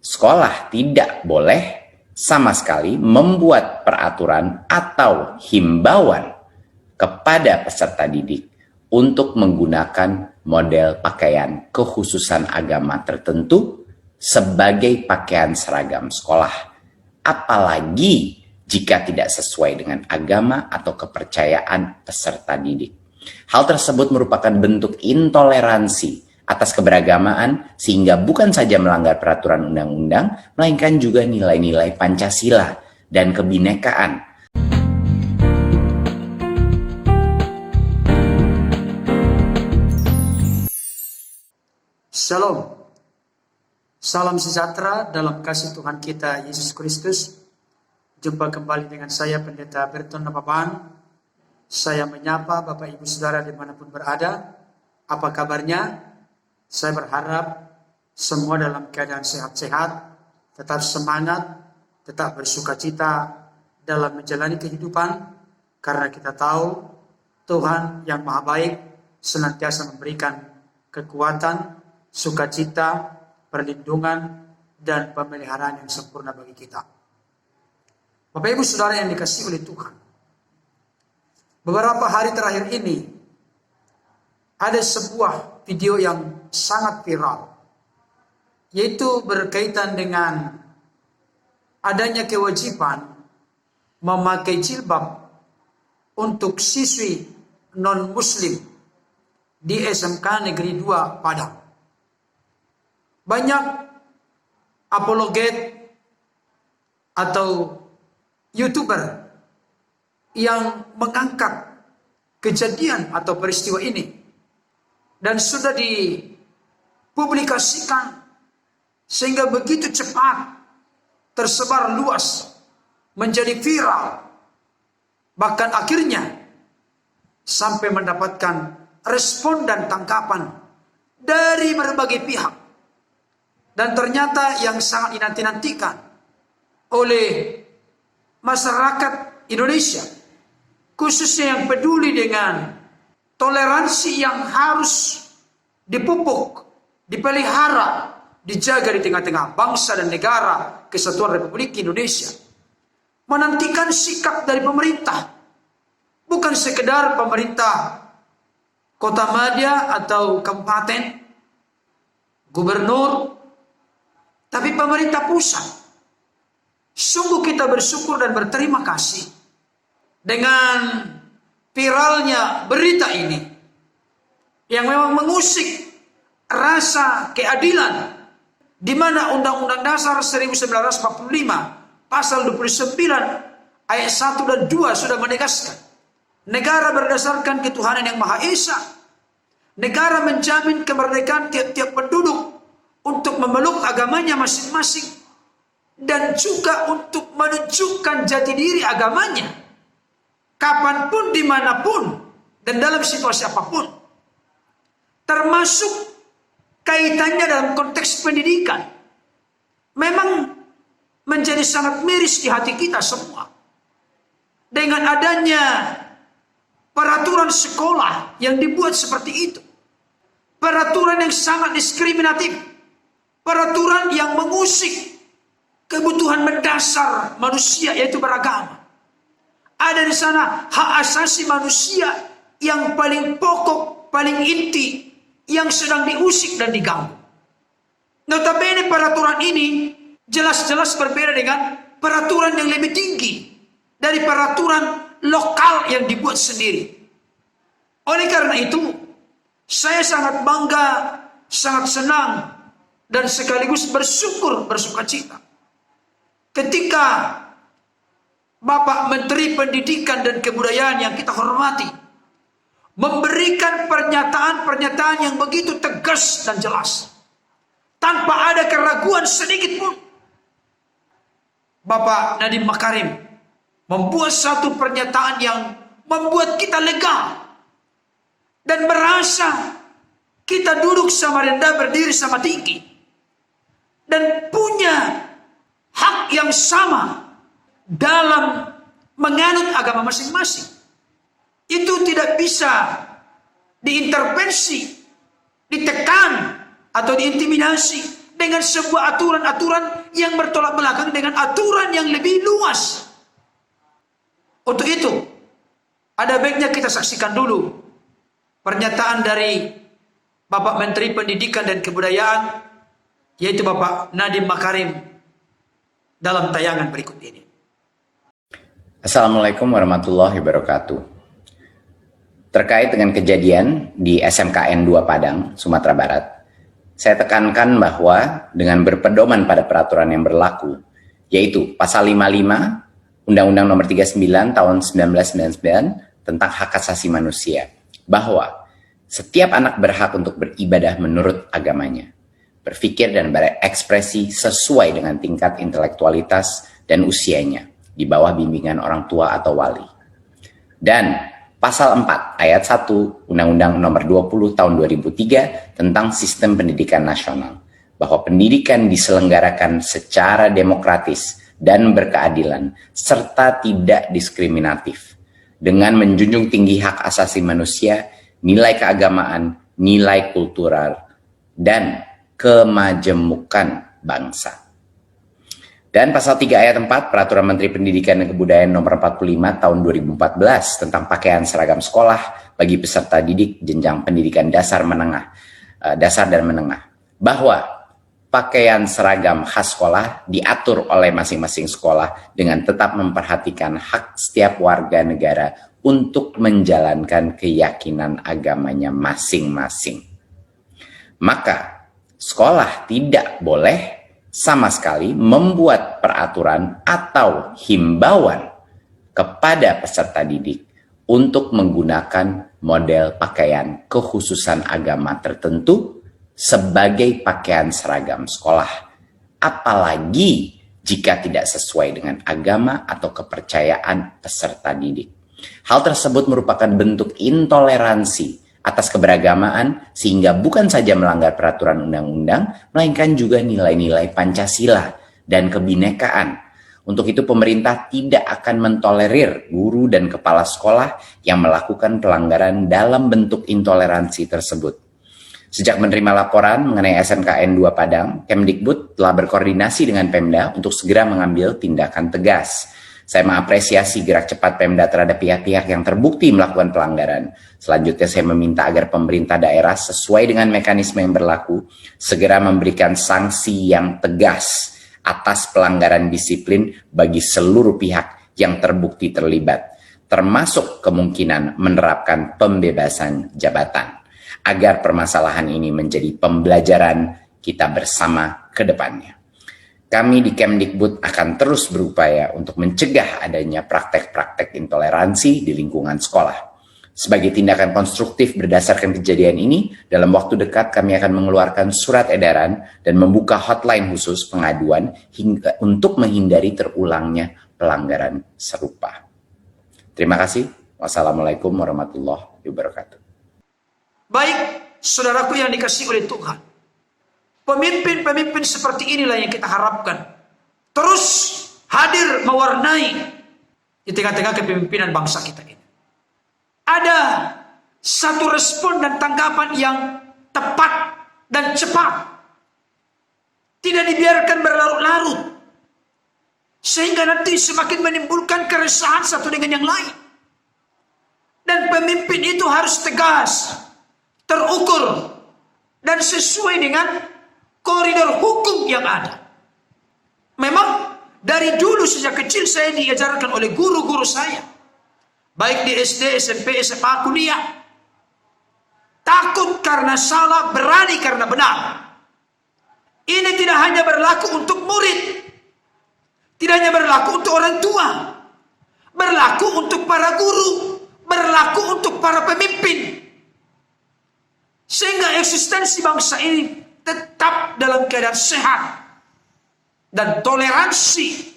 Sekolah tidak boleh sama sekali membuat peraturan atau himbauan kepada peserta didik untuk menggunakan model pakaian kekhususan agama tertentu sebagai pakaian seragam sekolah, apalagi jika tidak sesuai dengan agama atau kepercayaan peserta didik. Hal tersebut merupakan bentuk intoleransi atas keberagamaan, sehingga bukan saja melanggar peraturan undang-undang, melainkan juga nilai-nilai Pancasila dan kebinekaan. Shalom. Salam sejahtera dalam kasih Tuhan kita Yesus Kristus. Jumpa kembali dengan saya Pendeta Berton Nababan. Saya menyapa Bapak Ibu Saudara dimanapun berada. Apa kabarnya? Saya berharap semua dalam keadaan sehat-sehat, tetap semangat, tetap bersukacita dalam menjalani kehidupan, karena kita tahu Tuhan yang Maha Baik senantiasa memberikan kekuatan, sukacita, perlindungan, dan pemeliharaan yang sempurna bagi kita. Bapak Ibu Saudara yang dikasihi oleh Tuhan, beberapa hari terakhir ini ada sebuah video yang sangat viral, yaitu berkaitan dengan adanya kewajiban memakai jilbab untuk siswi non-muslim di SMK Negeri 2 Padang. Banyak apologet atau YouTuber yang mengangkat kejadian atau peristiwa ini dan sudah dipublikasikan sehingga begitu cepat tersebar luas, menjadi viral, bahkan akhirnya sampai mendapatkan respon dan tangkapan dari berbagai pihak. Dan ternyata yang sangat dinanti-nantikan oleh masyarakat Indonesia, khususnya yang peduli dengan toleransi yang harus dipupuk, dipelihara, dijaga di tengah-tengah bangsa dan negara Kesatuan Republik Indonesia, menantikan sikap dari pemerintah. Bukan sekedar pemerintah Kota Madya atau kabupaten, gubernur, tapi pemerintah pusat. Sungguh kita bersyukur dan berterima kasih dengan viralnya berita ini yang memang mengusik rasa keadilan, di mana Undang-Undang Dasar 1945 pasal 29 ayat 1 dan 2 sudah menegaskan negara berdasarkan ketuhanan yang Maha Esa. Negara menjamin kemerdekaan tiap-tiap penduduk untuk memeluk agamanya masing-masing dan juga untuk menunjukkan jati diri agamanya kapanpun, dimanapun, dan dalam situasi apapun. Termasuk kaitannya dalam konteks pendidikan. Memang menjadi sangat miris di hati kita semua dengan adanya peraturan sekolah yang dibuat seperti itu. Peraturan yang sangat diskriminatif. Peraturan yang mengusik kebutuhan mendasar manusia, yaitu beragama. Ada di sana hak asasi manusia yang paling pokok, paling inti, yang sedang diusik dan diganggu. Notabene peraturan ini jelas-jelas berbeda dengan peraturan yang lebih tinggi dari peraturan lokal yang dibuat sendiri. Oleh karena itu, saya sangat bangga, sangat senang, dan sekaligus bersukacita ketika Bapak Menteri Pendidikan dan Kebudayaan yang kita hormati memberikan pernyataan-pernyataan yang begitu tegas dan jelas, tanpa ada keraguan sedikit pun. Bapak Nadiem Makarim membuat satu pernyataan yang membuat kita lega dan merasa kita duduk sama rendah, berdiri sama tinggi, dan punya hak yang sama dalam menganut agama masing-masing. Itu tidak bisa diintervensi, ditekan, atau diintimidasi, dengan sebuah aturan-aturan yang bertolak belakang dengan aturan yang lebih luas. Untuk itu, ada baiknya kita saksikan dulu pernyataan dari Bapak Menteri Pendidikan dan Kebudayaan, yaitu Bapak Nadiem Makarim, dalam tayangan berikut ini. Assalamualaikum warahmatullahi wabarakatuh. Terkait dengan kejadian di SMKN 2 Padang, Sumatera Barat, saya tekankan bahwa dengan berpedoman pada peraturan yang berlaku, yaitu Pasal 55 Undang-Undang Nomor 39 Tahun 1999 tentang Hak Asasi Manusia, bahwa setiap anak berhak untuk beribadah menurut agamanya, berpikir dan berekspresi sesuai dengan tingkat intelektualitas dan usianya, di bawah bimbingan orang tua atau wali. Dan Pasal 4 Ayat 1 Undang-Undang Nomor 20 Tahun 2003 tentang Sistem Pendidikan Nasional, bahwa pendidikan diselenggarakan secara demokratis dan berkeadilan serta tidak diskriminatif, dengan menjunjung tinggi hak asasi manusia, nilai keagamaan, nilai kultural, dan kemajemukan bangsa. Dan Pasal 3 Ayat 4 Peraturan Menteri Pendidikan dan Kebudayaan Nomor 45 Tahun 2014 tentang pakaian seragam sekolah bagi peserta didik jenjang pendidikan dasar dan menengah, bahwa pakaian seragam khas sekolah diatur oleh masing-masing sekolah dengan tetap memperhatikan hak setiap warga negara untuk menjalankan keyakinan agamanya masing-masing. Maka sekolah tidak boleh sama sekali membuat peraturan atau himbauan kepada peserta didik untuk menggunakan model pakaian kekhususan agama tertentu sebagai pakaian seragam sekolah, apalagi jika tidak sesuai dengan agama atau kepercayaan peserta didik. Hal tersebut merupakan bentuk intoleransi atas keberagamaan, sehingga bukan saja melanggar peraturan undang-undang, melainkan juga nilai-nilai Pancasila dan kebinekaan. Untuk itu pemerintah tidak akan mentolerir guru dan kepala sekolah yang melakukan pelanggaran dalam bentuk intoleransi tersebut. Sejak menerima laporan mengenai SMKN 2 Padang, Kemdikbud telah berkoordinasi dengan Pemda untuk segera mengambil tindakan tegas. Saya mengapresiasi gerak cepat Pemda terhadap pihak-pihak yang terbukti melakukan pelanggaran. Selanjutnya saya meminta agar pemerintah daerah sesuai dengan mekanisme yang berlaku segera memberikan sanksi yang tegas atas pelanggaran disiplin bagi seluruh pihak yang terbukti terlibat, termasuk kemungkinan menerapkan pembebasan jabatan, agar permasalahan ini menjadi pembelajaran kita bersama ke depannya. Kami di Kemdikbud akan terus berupaya untuk mencegah adanya praktek-praktek intoleransi di lingkungan sekolah. Sebagai tindakan konstruktif berdasarkan kejadian ini, dalam waktu dekat kami akan mengeluarkan surat edaran dan membuka hotline khusus pengaduan untuk menghindari terulangnya pelanggaran serupa. Terima kasih. Wassalamualaikum warahmatullahi wabarakatuh. Baik, saudaraku yang dikasihi oleh Tuhan, pemimpin-pemimpin seperti inilah yang kita harapkan terus hadir mewarnai di tengah-tengah kepemimpinan bangsa kita ini. Ada satu respon dan tanggapan yang tepat dan cepat, tidak dibiarkan berlarut-larut, sehingga nanti semakin menimbulkan keresahan satu dengan yang lain. Dan pemimpin itu harus tegas, terukur, dan sesuai dengan koridor hukum yang ada. Memang dari dulu sejak kecil saya diajarkan oleh guru-guru saya, baik di SD, SMP, SMA, kuliah, takut karena salah, berani karena benar. Ini tidak hanya berlaku untuk murid, tidak hanya berlaku untuk orang tua, berlaku untuk para guru, berlaku untuk para pemimpin, sehingga eksistensi bangsa ini tetap dalam keadaan sehat dan toleransi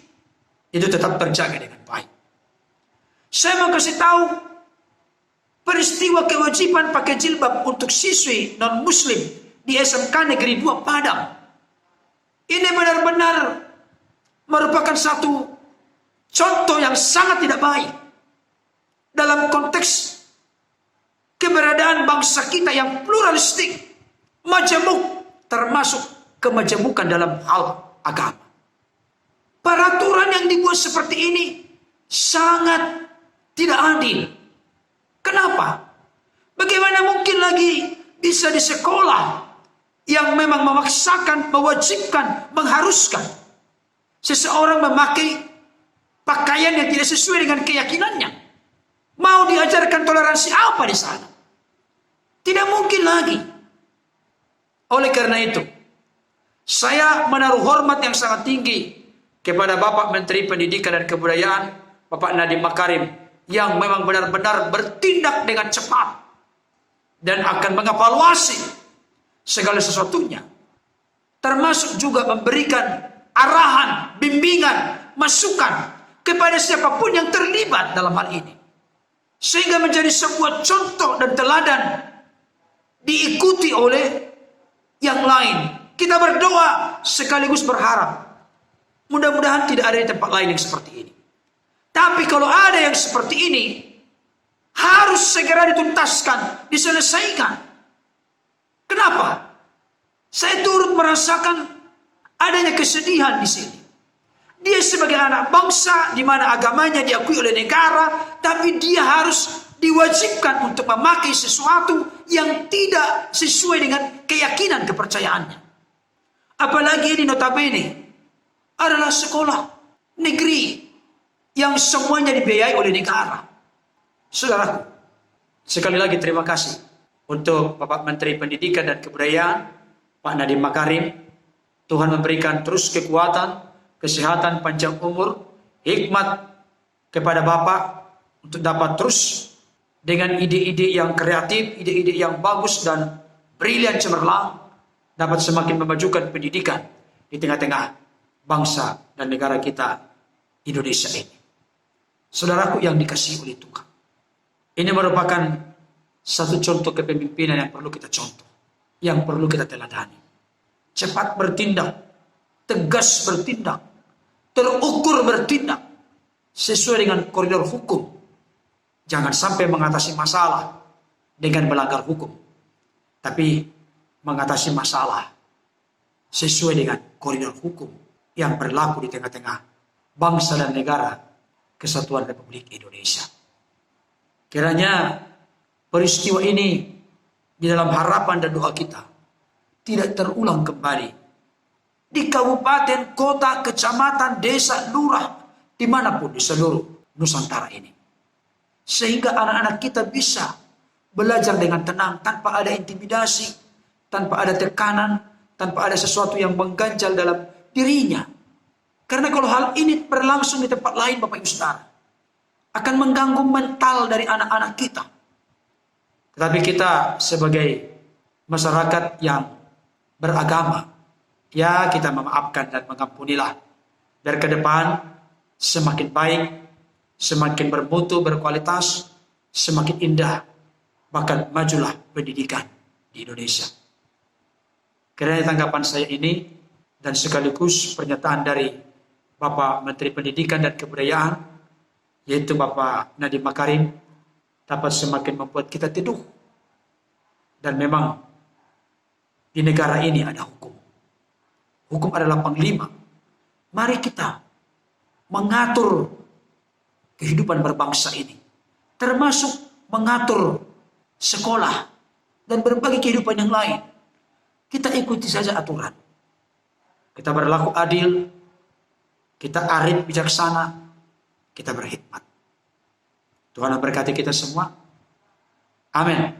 itu tetap terjaga dengan baik. Saya mau kasih tahu peristiwa kewajiban pakai jilbab untuk siswi non-muslim di SMK Negeri 2 Padang. Ini benar-benar merupakan satu contoh yang sangat tidak baik dalam konteks keberadaan bangsa kita yang pluralistik, majemuk, termasuk kemajemukan dalam hal agama. Peraturan yang dibuat seperti ini sangat tidak adil. Kenapa? Bagaimana mungkin lagi bisa di sekolah yang memang memaksakan, mewajibkan, mengharuskan seseorang memakai pakaian yang tidak sesuai dengan keyakinannya? Mau diajarkan toleransi apa di sana? Tidak mungkin lagi. Oleh karena itu, saya menaruh hormat yang sangat tinggi kepada Bapak Menteri Pendidikan dan Kebudayaan, Bapak Nadiem Makarim, yang memang benar-benar bertindak dengan cepat dan akan mengevaluasi segala sesuatunya, termasuk juga memberikan arahan, bimbingan, masukan kepada siapapun yang terlibat dalam hal ini, sehingga menjadi sebuah contoh dan teladan diikuti oleh yang lain. Kita berdoa sekaligus berharap mudah-mudahan tidak ada di tempat lain yang seperti ini. Tapi kalau ada yang seperti ini, harus segera dituntaskan, diselesaikan. Kenapa? Saya turut merasakan adanya kesedihan di sini. Dia sebagai anak bangsa di mana agamanya diakui oleh negara, tapi dia harus diwajibkan untuk memakai sesuatu yang tidak sesuai dengan keyakinan kepercayaannya. Apalagi ini notabene adalah sekolah negeri yang semuanya dibiayai oleh negara. Saudaraku, sekali lagi terima kasih untuk Bapak Menteri Pendidikan dan Kebudayaan, Pak Nadiem Makarim. Tuhan memberikan terus kekuatan, kesehatan, panjang umur, hikmat kepada Bapak untuk dapat terus dengan ide-ide yang kreatif, ide-ide yang bagus dan brilian cemerlang, dapat semakin memajukan pendidikan di tengah-tengah bangsa dan negara kita Indonesia ini. Saudaraku yang dikasihi oleh Tuhan, ini merupakan satu contoh kepemimpinan yang perlu kita contoh, yang perlu kita teladani. Cepat bertindak, tegas bertindak, terukur bertindak sesuai dengan koridor hukum. Jangan sampai mengatasi masalah dengan melanggar hukum, tapi mengatasi masalah sesuai dengan koridor hukum yang berlaku di tengah-tengah bangsa dan negara Kesatuan Republik Indonesia. Kiranya peristiwa ini di dalam harapan dan doa kita tidak terulang kembali di kabupaten, kota, kecamatan, desa, lurah, dimanapun di seluruh Nusantara ini. Sehingga anak-anak kita bisa belajar dengan tenang, tanpa ada intimidasi, tanpa ada tekanan, tanpa ada sesuatu yang mengganjal dalam dirinya. Karena kalau hal ini berlangsung di tempat lain, Bapak Ibu Saudara, akan mengganggu mental dari anak-anak kita. Tetapi kita sebagai masyarakat yang beragama, ya kita memaafkan dan mengampunilah. Biar ke depan semakin baik, semakin bermutu, berkualitas, semakin indah, bahkan majulah pendidikan di Indonesia. Kiranya tanggapan saya ini dan sekaligus pernyataan dari Bapak Menteri Pendidikan dan Kebudayaan, yaitu Bapak Nadiem Makarim, dapat semakin membuat kita teduh. Dan memang di negara ini ada hukum. Hukum adalah panglima. Mari kita mengatur kehidupan berbangsa ini, termasuk mengatur sekolah dan berbagai kehidupan yang lain. Kita ikuti saja aturan. Kita berlaku adil, kita arif bijaksana, kita berhikmat. Tuhan memberkati kita semua. Amin.